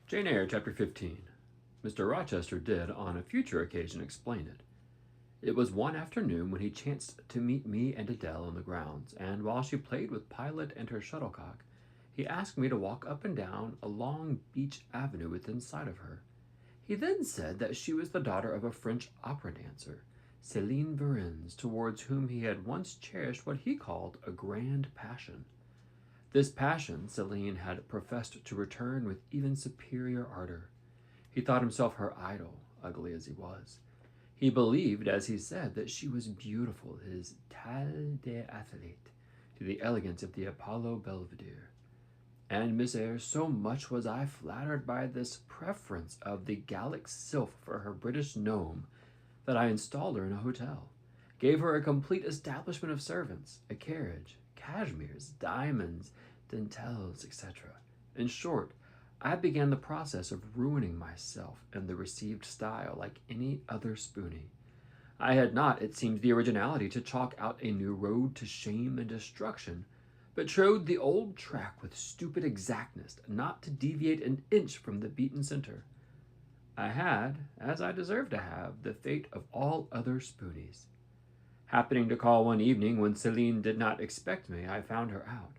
Jane Eyre, Chapter 15. Mr. Rochester did, on a future occasion, explain it. It was one afternoon when he chanced to meet me and Adele on the grounds, and while she played with Pilot and her shuttlecock, he asked me to walk up and down a long beech avenue within sight of her. He then said that she was the daughter of a French opera dancer, Céline Varens, towards whom he had once cherished what he called a grand passion. This passion Céline had professed to return with even superior ardor. He thought himself her idol, ugly as he was. He believed, as he said, that she was beautiful, his taille d'athlète, to the elegance of the Apollo Belvedere. And Miss Eyre, so much was I flattered by this preference of the Gallic sylph for her British gnome, that I installed her in a hotel, gave her a complete establishment of servants, a carriage, cashmeres, diamonds, dentelles, etc. In short, I began the process of ruining myself in the received style like any other spoony. I had not, it seems, the originality to chalk out a new road to shame and destruction, but trode the old track with stupid exactness, not to deviate an inch from the beaten centre. I had, as I deserved to have, the fate of all other spoonies. Happening to call one evening when Céline did not expect me, I found her out.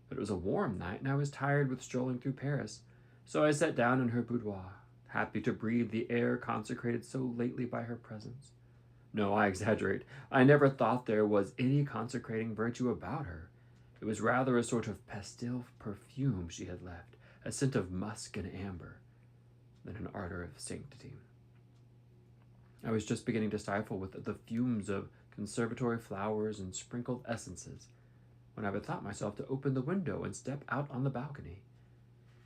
But it was a warm night, and I was tired with strolling through Paris, so I sat down in her boudoir, happy to breathe the air consecrated so lately by her presence. No, I exaggerate. I never thought there was any consecrating virtue about her. It was rather a sort of pastille perfume she had left, a scent of musk and amber, than an ardor of sanctity. I was just beginning to stifle with the fumes of conservatory flowers and sprinkled essences, when I bethought myself to open the window and step out on the balcony.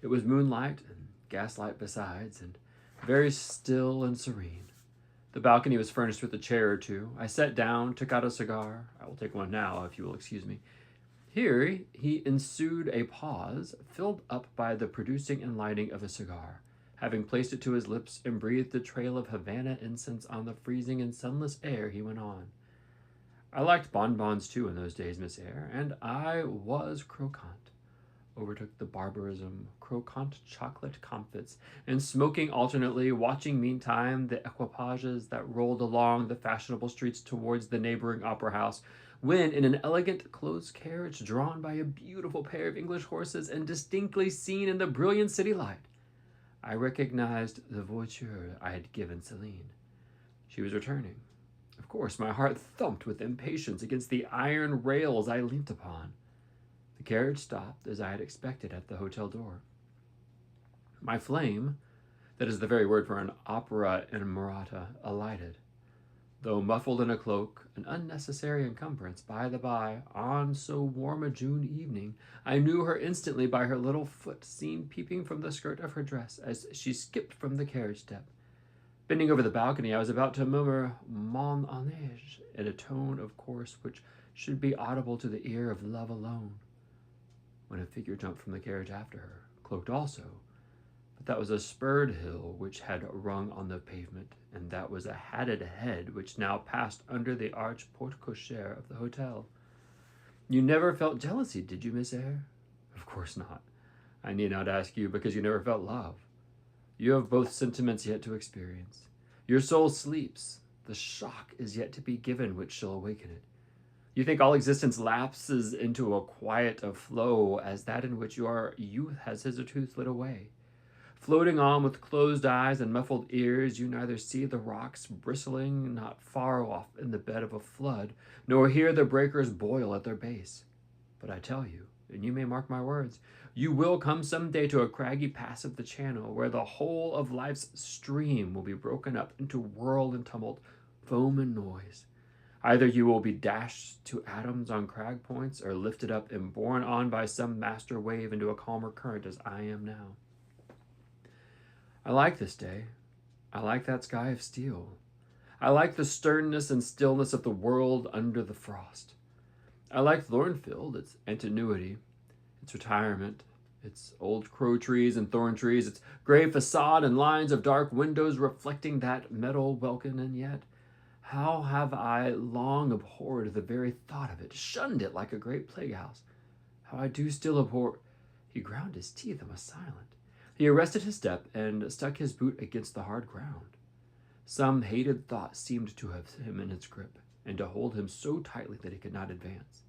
It was moonlight and gaslight besides, and very still and serene. The balcony was furnished with a chair or two. I sat down, took out a cigar. I will take one now, if you will excuse me. Here he ensued a pause, filled up by the producing and lighting of a cigar. Having placed it to his lips and breathed a trail of Havana incense on the freezing and sunless air, he went on. I liked bonbons too in those days, Miss Eyre, and I was croquant. Overtook the barbarism, croquant chocolate comfits, and smoking alternately, watching meantime the equipages that rolled along the fashionable streets towards the neighboring opera house, when in an elegant closed carriage drawn by a beautiful pair of English horses and distinctly seen in the brilliant city light, I recognized the voiture I had given Céline. She was returning. Of course, my heart thumped with impatience against the iron rails I leant upon. The carriage stopped, as I had expected, at the hotel door. My flame, that is the very word for an opera inamorata, alighted. Though muffled in a cloak, an unnecessary encumbrance, by the by, on so warm a June evening, I knew her instantly by her little foot seen peeping from the skirt of her dress as she skipped from the carriage step. Bending over the balcony, I was about to murmur mon ange in a tone, of course, which should be audible to the ear of love alone, when a figure jumped from the carriage after her, cloaked also, but that was a spurred hill which had rung on the pavement, and that was a hatted head which now passed under the arched porte-cochere of the hotel. You never felt jealousy, did you, Miss Eyre? Of course not. I need not ask you, because you never felt love. You have both sentiments yet to experience. Your soul sleeps. The shock is yet to be given which shall awaken it. You think all existence lapses into a quiet of flow, as that in which your youth has hitherto slid away. Floating on with closed eyes and muffled ears, you neither see the rocks bristling not far off in the bed of a flood, nor hear the breakers boil at their base. But I tell you, and you may mark my words, you will come some day to a craggy pass of the channel, where the whole of life's stream will be broken up into whirl and tumult, foam and noise. Either you will be dashed to atoms on crag points, or lifted up and borne on by some master wave into a calmer current, as I am now. I like this day. I like that sky of steel. I like the sternness and stillness of the world under the frost. I like Thornfield, its antinuity, its retirement, its old crow trees and thorn trees, its gray facade and lines of dark windows reflecting that metal welkin, and yet how have I long abhorred the very thought of it, shunned it like a great plague house. How I do still abhor— He ground his teeth and was silent. He arrested his step and stuck his boot against the hard ground. Some hated thought seemed to have him in its grip, and to hold him so tightly that he could not advance.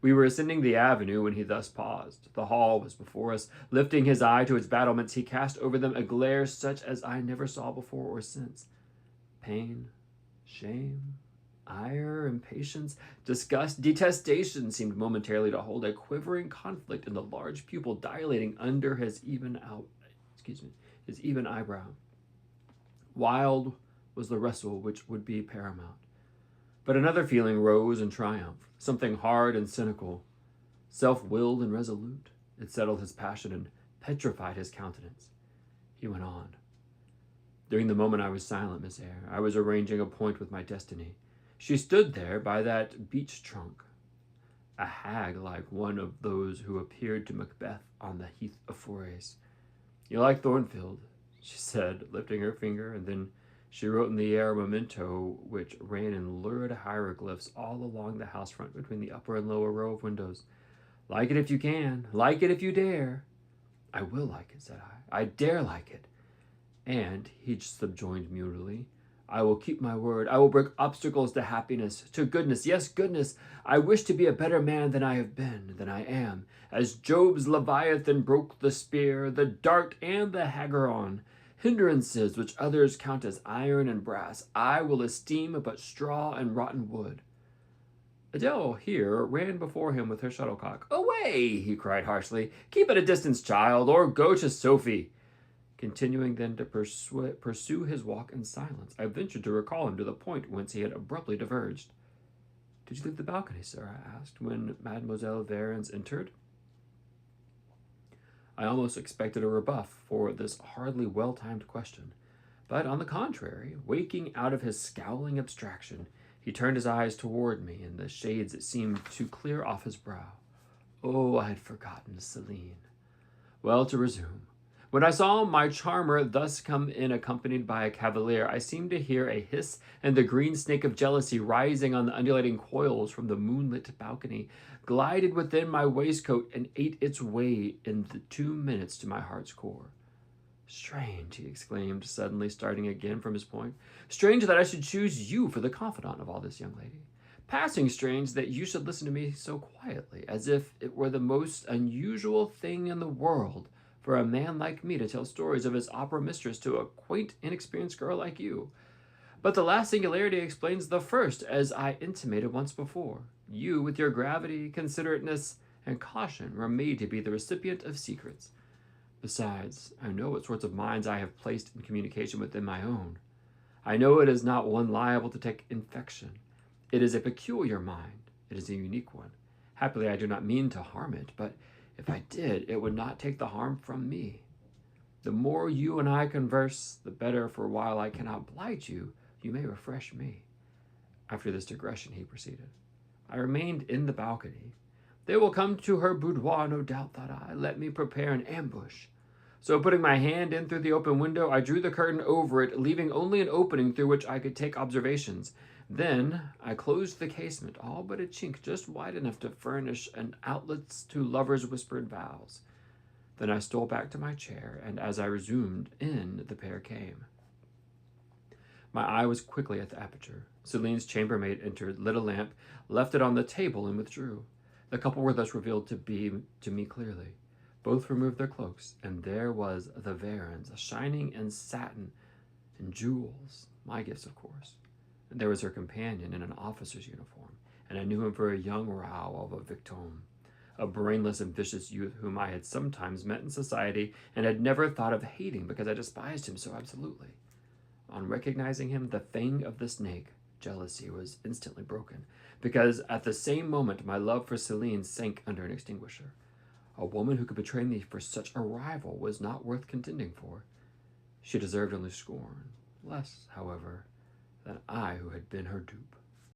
We were ascending the avenue when he thus paused. The hall was before us. Lifting his eye to its battlements, he cast over them a glare such as I never saw before or since. Pain, shame, ire, impatience, disgust, detestation seemed momentarily to hold a quivering conflict in the large pupil dilating under his even eyebrow. Wild was the wrestle which would be paramount. But another feeling rose in triumph, something hard and cynical, self-willed and resolute. It settled his passion and petrified his countenance. He went on. During the moment I was silent, Miss Eyre, I was arranging a point with my destiny. She stood there by that beech trunk, a hag like one of those who appeared to Macbeth on the heath of Forres. You like Thornfield, she said, lifting her finger, and then she wrote in the air a memento which ran in lurid hieroglyphs all along the house front between the upper and lower row of windows. Like it if you can, like it if you dare. I will like it, said I. I dare like it. And, he subjoined moodily, I will keep my word. I will break obstacles to happiness, to goodness. Yes, goodness. I wish to be a better man than I have been, than I am. As Job's Leviathan broke the spear, the dart, and the haggeron, hindrances which others count as iron and brass, I will esteem but straw and rotten wood. Adele here ran before him with her shuttlecock. Away, he cried harshly. Keep at a distance, child, or go to Sophie. Continuing then to pursue his walk in silence, I ventured to recall him to the point whence he had abruptly diverged. Did you leave the balcony, sir? I asked, when Mademoiselle Varens entered. I almost expected a rebuff for this hardly well-timed question, but on the contrary, waking out of his scowling abstraction, he turned his eyes toward me, and the shades seemed to clear off his brow. Oh, I had forgotten Céline. Well, to resume. When I saw my charmer thus come in accompanied by a cavalier, I seemed to hear a hiss and the green snake of jealousy rising on the undulating coils from the moonlit balcony, glided within my waistcoat and ate its way in the 2 minutes to my heart's core. Strange, he exclaimed, suddenly starting again from his point. Strange that I should choose you for the confidant of all this, young lady. Passing strange that you should listen to me so quietly, as if it were the most unusual thing in the world for a man like me to tell stories of his opera mistress to a quaint, inexperienced girl like you. But the last singularity explains the first, as I intimated once before. You, with your gravity, considerateness, and caution, were made to be the recipient of secrets. Besides, I know what sorts of minds I have placed in communication within my own. I know it is not one liable to take infection. It is a peculiar mind. It is a unique one. Happily, I do not mean to harm it, but if I did, it would not take the harm from me. The more you and I converse, the better, for while I cannot oblige you, you may refresh me. After this digression, he proceeded. I remained in the balcony. They will come to her boudoir, no doubt, thought I. Let me prepare an ambush. So putting my hand in through the open window, I drew the curtain over it, leaving only an opening through which I could take observations. Then I closed the casement, all but a chink just wide enough to furnish an outlet to lovers' whispered vows. Then I stole back to my chair, and as I resumed, in the pair came. My eye was quickly at the aperture. Céline's chambermaid entered, lit a lamp, left it on the table, and withdrew. The couple were thus revealed to me clearly. Both removed their cloaks, and there was the Varens, shining in satin and jewels, my gifts, of course. And there was her companion in an officer's uniform, and I knew him for a young Rao of a victim, a brainless and vicious youth whom I had sometimes met in society and had never thought of hating because I despised him so absolutely. On recognizing him, the fang of the snake, jealousy, was instantly broken, because at the same moment my love for Céline sank under an extinguisher. A woman who could betray me for such a rival was not worth contending for. She deserved only scorn, less, however, than I who had been her dupe.